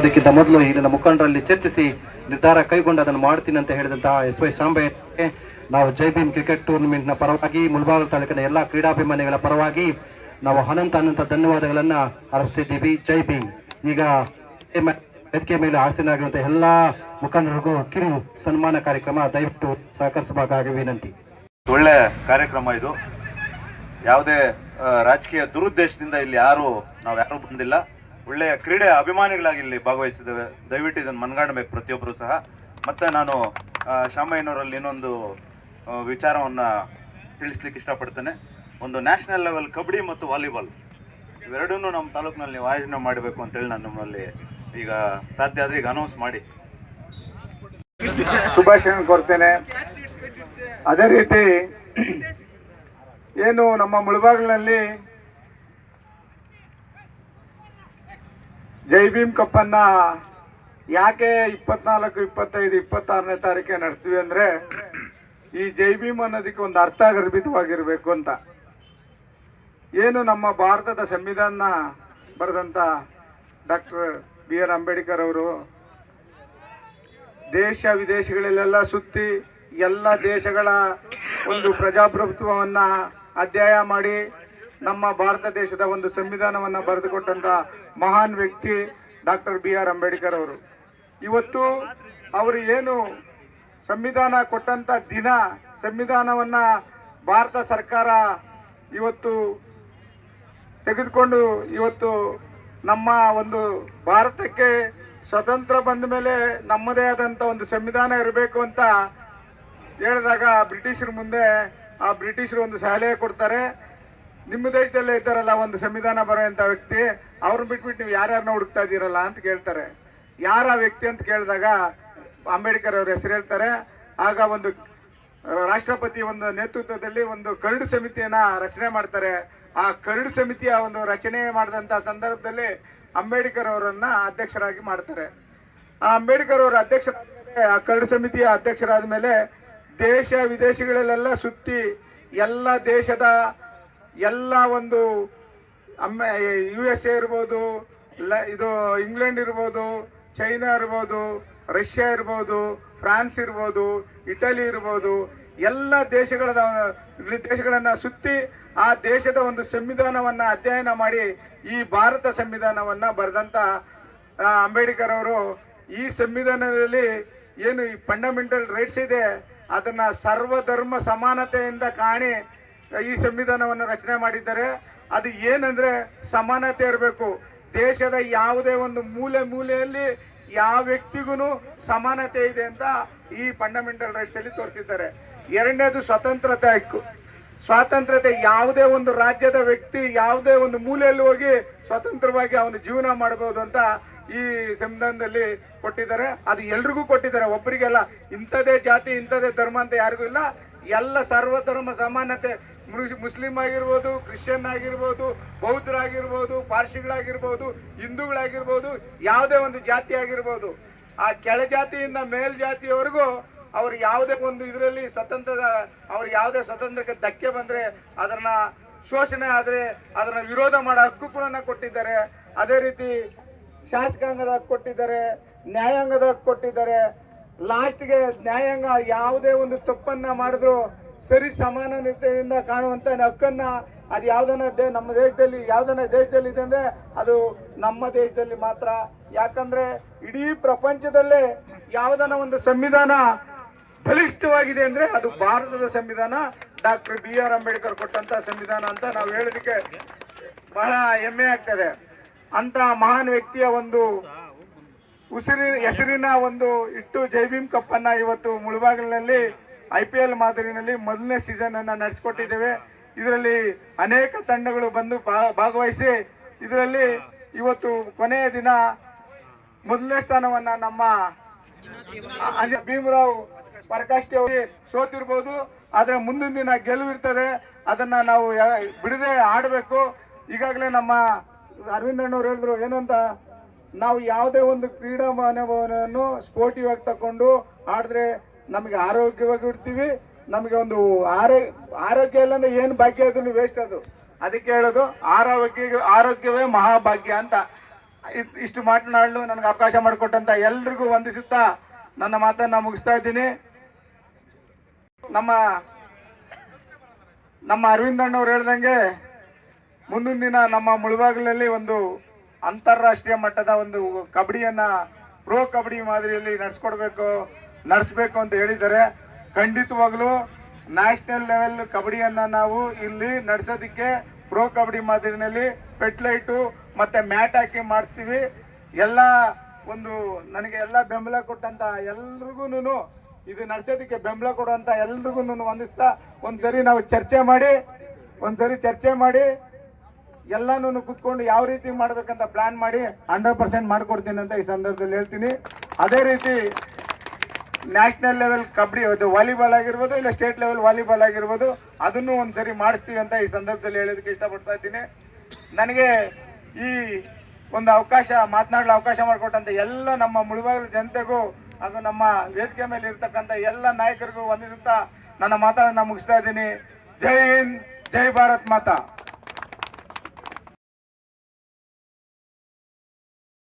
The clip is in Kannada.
ಅದಕ್ಕಿಂತ ಮೊದಲು ಇಲ್ಲಿನ ಮುಖಂಡರಲ್ಲಿ ಚರ್ಚಿಸಿ ನಿರ್ಧಾರ ಕೈಗೊಂಡು ಅದನ್ನು ಮಾಡ್ತೀನಿ ಅಂತ ಹೇಳಿದಂತಹ ಎಸ್ ವೈ ಶಾಂಬಯ್ಯ ನಾವು ಜೈ ಭೀಮ್ ಕ್ರಿಕೆಟ್ ಟೂರ್ನಮೆಂಟ್ನ ಪರವಾಗಿ ಮುಳಬಾಗಿಲು ತಾಲೂಕಿನ ಎಲ್ಲ ಕ್ರೀಡಾಭಿಮಾನಿಗಳ ಪರವಾಗಿ ನಾವು ಅನಂತ ಧನ್ಯವಾದಗಳನ್ನ ಅರ್ಪಿಸ್ತಿದ್ದೀವಿ. ಜೈ ಭೀಮ್. ಈಗ ವೇದಿಕೆ ಮೇಲೆ ಆಸೀನರಾಗಿರುವಂತಹ ಎಲ್ಲ ಮುಖಂಡರಿಗೂ ಕಿರು ಸನ್ಮಾನ ಕಾರ್ಯಕ್ರಮ ದಯವಿಟ್ಟು ಸಹಕರಿಸಬೇಕಾಗಿ ವಿನಂತಿ. ಒಳ್ಳೆ ಕಾರ್ಯಕ್ರಮ ಇದು. ಯಾವುದೇ ರಾಜಕೀಯ ದುರುದ್ದೇಶದಿಂದ ಇಲ್ಲಿ ಯಾರು ಬಂದಿಲ್ಲ. ಒಳ್ಳೆಯ ಕ್ರೀಡೆ ಅಭಿಮಾನಿಗಳಾಗಿ ಇಲ್ಲಿ ಭಾಗವಹಿಸಿದ್ದೇವೆ. ದಯವಿಟ್ಟು ಇದನ್ನು ಮನಗಾಣಬೇಕು ಪ್ರತಿಯೊಬ್ಬರು ಸಹ. ಮತ್ತೆ ನಾನು ಶಾಮಯ್ಯನವರಲ್ಲಿ ಇನ್ನೊಂದು ವಿಚಾರವನ್ನು ತಿಳಿಸ್ಲಿಕ್ಕೆ ಇಷ್ಟಪಡ್ತೇನೆ. ಒಂದು ನ್ಯಾಷನಲ್ ಲೆವೆಲ್ ಕಬಡ್ಡಿ ಮತ್ತು ವಾಲಿಬಾಲ್ ಇವೆರಡನ್ನೂ ನಮ್ಮ ತಾಲೂಕಿನಲ್ಲಿ ನೀವು ಆಯೋಜನೆ ಮಾಡಬೇಕು ಅಂತೇಳಿ ನಾನು ನಮ್ಮಲ್ಲಿ ಈಗ ಸಾಧ್ಯ ಆದರೆ ಈಗ ಅನೌನ್ಸ್ ಮಾಡಿ ಶುಭಾಶಯ ಕೊಡ್ತೇನೆ. ಅದೇ ರೀತಿ ಏನು ನಮ್ಮ ಮುಳಬಾಗಿಲಿನಲ್ಲಿ ಜೈ ಭೀಮ್ ಕಪ್ ಅನ್ನ ಯಾಕೆ 24, 25, 26ನೇ ತಾರೀಕೆ ನಡೆಸ್ತೀವಿ ಅಂದ್ರೆ ಈ ಜೈ ಭೀಮ್ ಅನ್ನೋದಕ್ಕೆ ಒಂದು ಅರ್ಥಗರ್ಭಿತವಾಗಿರ್ಬೇಕು ಅಂತ. ಏನು ನಮ್ಮ ಭಾರತದ ಸಂವಿಧಾನ ಬರೆದಂತ ಡಾಕ್ಟರ್ BR ಅಂಬೇಡ್ಕರ್ ಅವರು ದೇಶ ವಿದೇಶಗಳಲ್ಲೆಲ್ಲ ಸುತ್ತಿ ಎಲ್ಲ ದೇಶಗಳ ಒಂದು ಪ್ರಜಾಪ್ರಭುತ್ವವನ್ನ ಅಧ್ಯಯನ ಮಾಡಿ ನಮ್ಮ ಭಾರತ ದೇಶದ ಒಂದು ಸಂವಿಧಾನವನ್ನ ಬರೆದುಕೊಟ್ಟಂತ ಮಹಾನ್ ವ್ಯಕ್ತಿ ಡಾಕ್ಟರ್ BR ಅಂಬೇಡ್ಕರ್ ಅವರು. ಇವತ್ತು ಅವರು ಏನು ಸಂವಿಧಾನ ಕೊಟ್ಟಂತ ದಿನ, ಸಂವಿಧಾನವನ್ನ ಭಾರತ ಸರ್ಕಾರ ಇವತ್ತು ತೆಗೆದುಕೊಂಡು ಇವತ್ತು ನಮ್ಮ ಒಂದು ಭಾರತಕ್ಕೆ ಸ್ವತಂತ್ರ ಬಂದ ಮೇಲೆ ನಮ್ಮದೇ ಆದಂತ ಒಂದು ಸಂವಿಧಾನ ಇರಬೇಕು ಅಂತ ಹೇಳಿದಾಗ ಬ್ರಿಟಿಷರ ಮುಂದೆ ಆ ಬ್ರಿಟಿಷರು ಒಂದು ಸಲಹೆ ಕೊಡ್ತಾರೆ. ನಿಮ್ಮ ದೇಶದಲ್ಲೇ ಇದ್ದಾರಲ್ಲ ಒಂದು ಸಂವಿಧಾನ ಬರೆಯುವಂತ ವ್ಯಕ್ತಿ, ಅವ್ರನ್ನ ಬಿಟ್ಬಿಟ್ಟು ನೀವು ಯಾರ್ಯಾರನ್ನ ಹುಡುಕ್ತಾ ಇದ್ದೀರಲ್ಲ ಅಂತ ಕೇಳ್ತಾರೆ. ಯಾರ ವ್ಯಕ್ತಿ ಅಂತ ಕೇಳಿದಾಗ ಅಂಬೇಡ್ಕರ್ ಅವ್ರ ಹೆಸರು ಹೇಳ್ತಾರೆ. ಆಗ ಒಂದು ರಾಷ್ಟ್ರಪತಿ ಒಂದು ನೇತೃತ್ವದಲ್ಲಿ ಒಂದು ಕರಡು ಸಮಿತಿಯನ್ನ ರಚನೆ ಮಾಡ್ತಾರೆ. ಆ ಕರಡು ಸಮಿತಿಯ ಒಂದು ರಚನೆ ಮಾಡಿದಂತ ಸಂದರ್ಭದಲ್ಲಿ ಅಂಬೇಡ್ಕರ್ ಅವರನ್ನ ಅಧ್ಯಕ್ಷರಾಗಿ ಮಾಡ್ತಾರೆ. ಆ ಅಂಬೇಡ್ಕರ್ ಅವರ ಅಧ್ಯಕ್ಷರಾದ ಆ ಕರಡು ಸಮಿತಿಯ ಅಧ್ಯಕ್ಷರಾದ ಮೇಲೆ ದೇಶ ವಿದೇಶಗಳಲ್ಲೆಲ್ಲ ಸುತ್ತಿ ಎಲ್ಲ ದೇಶದ ಎಲ್ಲ ಒಂದು USA ಇರ್ಬೋದು, ಇದು ಇಂಗ್ಲೆಂಡ್ ಇರ್ಬೋದು, ಚೈನಾ ಇರ್ಬೋದು, ರಷ್ಯಾ ಇರ್ಬೋದು, ಫ್ರಾನ್ಸ್ ಇರ್ಬೋದು, ಇಟಲಿ ಇರ್ಬೋದು, ಎಲ್ಲ ದೇಶಗಳನ್ನ ಸುತ್ತಿ ಆ ದೇಶದ ಒಂದು ಸಂವಿಧಾನವನ್ನ ಅಧ್ಯಯನ ಮಾಡಿ ಈ ಭಾರತ ಸಂವಿಧಾನವನ್ನ ಬರೆದಂತ ಅಂಬೇಡ್ಕರ್ ಅವರು ಈ ಸಂವಿಧಾನದಲ್ಲಿ ಏನು ಈ ಫಂಡಮೆಂಟಲ್ ರೈಟ್ಸ್ ಇದೆ ಅದನ್ನ ಸರ್ವಧರ್ಮ ಸಮಾನತೆಯಿಂದ ಕಾಣಿ ಈ ಸಂವಿಧಾನವನ್ನು ರಚನೆ ಮಾಡಿದ್ದಾರೆ. ಅದು ಏನಂದ್ರೆ ಸಮಾನತೆ ಇರಬೇಕು. ದೇಶದ ಯಾವುದೇ ಒಂದು ಮೂಲೆಯಲ್ಲಿ ಯಾವ ವ್ಯಕ್ತಿಗೂ ಸಮಾನತೆ ಇದೆ ಅಂತ ಈ ಫಂಡಮೆಂಟಲ್ ರೈಟ್ಸ್ ಅಲ್ಲಿ ತೋರಿಸಿದ್ದಾರೆ. ಎರಡನೇದು ಸ್ವತಂತ್ರತೆ ಹಕ್ಕು. ಸ್ವಾತಂತ್ರ್ಯತೆ ಯಾವುದೇ ಒಂದು ರಾಜ್ಯದ ವ್ಯಕ್ತಿ ಯಾವುದೇ ಒಂದು ಮೂಲೆಯಲ್ಲಿ ಹೋಗಿ ಸ್ವತಂತ್ರವಾಗಿ ಅವನು ಜೀವನ ಮಾಡಬಹುದು ಅಂತ ಈ ಸಂವಿಧಾನದಲ್ಲಿ ಕೊಟ್ಟಿದ್ದಾರೆ. ಅದು ಎಲ್ರಿಗೂ ಕೊಟ್ಟಿದ್ದಾರೆ, ಒಬ್ಬರಿಗೆಲ್ಲ. ಇಂಥದೇ ಜಾತಿ ಇಂಥದೇ ಧರ್ಮ ಅಂತ ಯಾರಿಗೂ ಇಲ್ಲ. ಎಲ್ಲ ಸರ್ವಧರ್ಮ ಸಮಾನತೆ. ಮುಸ್ಲಿಂ ಆಗಿರ್ಬೋದು, ಕ್ರಿಶ್ಚಿಯನ್ ಆಗಿರ್ಬೋದು, ಬೌದ್ಧರಾಗಿರ್ಬೋದು, ಪಾರ್ಸಿಗಳಾಗಿರ್ಬೋದು, ಹಿಂದೂಗಳಾಗಿರ್ಬೋದು, ಯಾವುದೇ ಒಂದು ಜಾತಿ ಆಗಿರ್ಬೋದು, ಆ ಕೆಳಜಾತಿಯಿಂದ ಮೇಲ್ಜಾತಿಯವರೆಗೂ ಅವ್ರು ಯಾವುದೇ ಒಂದು ಇದರಲ್ಲಿ ಅವ್ರಿಗೆ ಯಾವುದೇ ಸ್ವತಂತ್ರಕ್ಕೆ ಧಕ್ಕೆ ಬಂದ್ರೆ ಅದನ್ನ ಶೋಷಣೆ ಆದ್ರೆ ಅದನ್ನ ವಿರೋಧ ಮಾಡೋ ಹಕ್ಕು ಕೂಡ ಕೊಟ್ಟಿದ್ದಾರೆ. ಅದೇ ರೀತಿ ಶಾಸಕಾಂಗದ ಹಕ್ಕು ಕೊಟ್ಟಿದ್ದಾರೆ, ನ್ಯಾಯಾಂಗದ ಹಕ್ಕು ಕೊಟ್ಟಿದ್ದಾರೆ. ಲಾಸ್ಟ್ಗೆ ನ್ಯಾಯಾಂಗ ಯಾವುದೇ ಒಂದು ತಪ್ಪನ್ನ ಮಾಡಿದ್ರು ಸರಿ ಸಮಾನತೆಯಿಂದ ಕಾಣುವಂತ ಹಕ್ಕನ್ನ ಅದು ನಮ್ಮ ದೇಶದಲ್ಲಿ ಇದೆ ಅಂದ್ರೆ ಅದು ನಮ್ಮ ದೇಶದಲ್ಲಿ ಮಾತ್ರ. ಯಾಕಂದ್ರೆ ಇಡೀ ಪ್ರಪಂಚದಲ್ಲೇ ಯಾವುದನ್ನ ಒಂದು ಸಂವಿಧಾನ ಬಲಿಷ್ಠವಾಗಿದೆ ಅಂದ್ರೆ ಅದು ಭಾರತದ ಸಂವಿಧಾನ, ಡಾಕ್ಟರ್ BR ಅಂಬೇಡ್ಕರ್ ಕೊಟ್ಟಂತ ಸಂವಿಧಾನ ಅಂತ ನಾವು ಹೇಳೋದಕ್ಕೆ ಬಹಳ ಹೆಮ್ಮೆ ಆಗ್ತದೆ. ಅಂತ ಮಹಾನ್ ವ್ಯಕ್ತಿಯ ಒಂದು ಹೆಸರಿನ ಒಂದು ಇಟ್ಟು ಜೈ ಭೀಮ್ ಕಪ್ ಅನ್ನ ಇವತ್ತು ಮುಳಬಾಗಿಲಿನಲ್ಲಿ IPL ಮಾದರಿನಲ್ಲಿ ಮೊದಲನೇ ಸೀಸನ್ ಅನ್ನ ನಡೆಸಿಕೊಟ್ಟಿದ್ದೇವೆ. ಇದರಲ್ಲಿ ಅನೇಕ ತಂಡಗಳು ಬಂದು ಭಾಗವಹಿಸಿ ಇದರಲ್ಲಿ ಇವತ್ತು ಕೊನೆಯ ದಿನ ಮೊದಲನೇ ಸ್ಥಾನವನ್ನ ನಮ್ಮ ಭೀಮರಾವ್ ಪರಕಾಷ್ಠಿ ಅವರು ಸೋತಿರ್ಬೋದು, ಆದ್ರೆ ಮುಂದಿನ ದಿನ ಗೆಲುವಿರ್ತದೆ. ಅದನ್ನ ನಾವು ಬಿಡದೆ ಆಡಬೇಕು. ಈಗಾಗಲೇ ನಮ್ಮ ಅರವಿಂದ್ ಅಣ್ಣವ್ರು ಹೇಳಿದ್ರು ಏನಂತ, ನಾವು ಯಾವುದೇ ಒಂದು ಕ್ರೀಡಾ ಮನೋಭಾವನೆಯನ್ನು ಸ್ಪೋರ್ಟಿವ್ ಆಗಿ ತಕೊಂಡು ಆಡಿದ್ರೆ ನಮಗೆ ಆರೋಗ್ಯವಾಗಿ ಇರ್ತೀವಿ. ನಮಗೆ ಒಂದು ಆರೋಗ್ಯ ಇಲ್ಲ ಅಂದ್ರೆ ಏನು ಭಾಗ್ಯ ಅದನ್ನು ವೇಸ್ಟ್. ಅದು ಅದಕ್ಕೆ ಹೇಳೋದು ಆರೋಗ್ಯವೇ ಮಹಾಭಾಗ್ಯ ಅಂತ. ಇಷ್ಟು ಮಾತನಾಡಲು ನನಗೆ ಅವಕಾಶ ಮಾಡಿಕೊಟ್ಟಂತ ಎಲ್ರಿಗೂ ವಂದಿಸುತ್ತಾ ನನ್ನ ಮಾತನ್ನ ಮುಗಿಸ್ತಾ ಇದ್ದೀನಿ. ನಮ್ಮ ಅರವಿಂದ್ ಅಣ್ಣವ್ರು ಹೇಳ್ದಂಗೆ ಮುಂದಿನ ದಿನ ನಮ್ಮ ಮುಳಬಾಗಿಲಲ್ಲಿ ಒಂದು ಅಂತಾರಾಷ್ಟ್ರೀಯ ಮಟ್ಟದ ಒಂದು ಕಬಡ್ಡಿಯನ್ನ ಪ್ರೋ ಕಬಡ್ಡಿ ಮಾದರಿಯಲ್ಲಿ ನಡೆಸಬೇಕು ಅಂತ ಹೇಳಿದ್ದಾರೆ. ಖಂಡಿತವಾಗ್ಲೂ ನ್ಯಾಷನಲ್ ಲೆವೆಲ್ ಕಬಡ್ಡಿಯನ್ನ ನಾವು ಇಲ್ಲಿ ನಡೆಸೋದಕ್ಕೆ ಪ್ರೋ ಕಬಡ್ಡಿ ಮಾದರಿನಲ್ಲಿ ಪೆಟ್ಲೈಟು ಮತ್ತೆ ಮ್ಯಾಟ್ ಹಾಕಿ ಮಾಡಿಸ್ತೀವಿ. ಎಲ್ಲ ನನಗೆ ಎಲ್ಲ ಬೆಂಬಲ ಕೊಟ್ಟಂತ ಎಲ್ರಿಗೂ ಇದು ನಡೆಸೋದಕ್ಕೆ ಬೆಂಬಲ ಕೊಡುವಂತ ಎಲ್ರಿಗೂ ವಂದಿಸ್ತಾ ಒಂದ್ಸರಿ ನಾವು ಚರ್ಚೆ ಮಾಡಿ ಎಲ್ಲಾನು ಕುತ್ಕೊಂಡು ಯಾವ ರೀತಿ ಮಾಡ್ಬೇಕಂತ ಪ್ಲಾನ್ ಮಾಡಿ 100% ಮಾಡ್ಕೊಡ್ತೀನಿ ಅಂತ ಈ ಸಂದರ್ಭದಲ್ಲಿ ಹೇಳ್ತೀನಿ. ಅದೇ ರೀತಿ ನ್ಯಾಷನಲ್ ಲೆವೆಲ್ ಕಬಡ್ಡಿ ಅದು ವಾಲಿಬಾಲ್ ಆಗಿರ್ಬೋದು, ಇಲ್ಲ ಸ್ಟೇಟ್ ಲೆವೆಲ್ ವಾಲಿಬಾಲ್ ಆಗಿರ್ಬೋದು, ಅದನ್ನು ಒಂದ್ಸರಿ ಮಾಡಿಸ್ತೀವಿ ಅಂತ ಈ ಸಂದರ್ಭದಲ್ಲಿ ಹೇಳೋದಕ್ಕೆ ಇಷ್ಟಪಡ್ತಾ ಇದ್ದೀನಿ. ನನಗೆ ಈ ಒಂದು ಮಾತನಾಡಲು ಅವಕಾಶ ಮಾಡಿಕೊಟ್ಟಂತ ಎಲ್ಲ ನಮ್ಮ ಮುಳಬಾಗಿಲು ಜನತೆಗೂ ಹಾಗೂ ನಮ್ಮ ವೇದಿಕೆ ಮೇಲೆ ಇರ್ತಕ್ಕಂಥ ಎಲ್ಲ ನಾಯಕರಿಗೂ ವಂದಿಸುತ್ತಾ ನನ್ನ ಮಾತನ್ನ ಮುಗಿಸ್ತಾ ಇದ್ದೀನಿ. ಜೈ ಹಿಂದ್, ಜೈ ಭಾರತ್ ಮಾತಾ.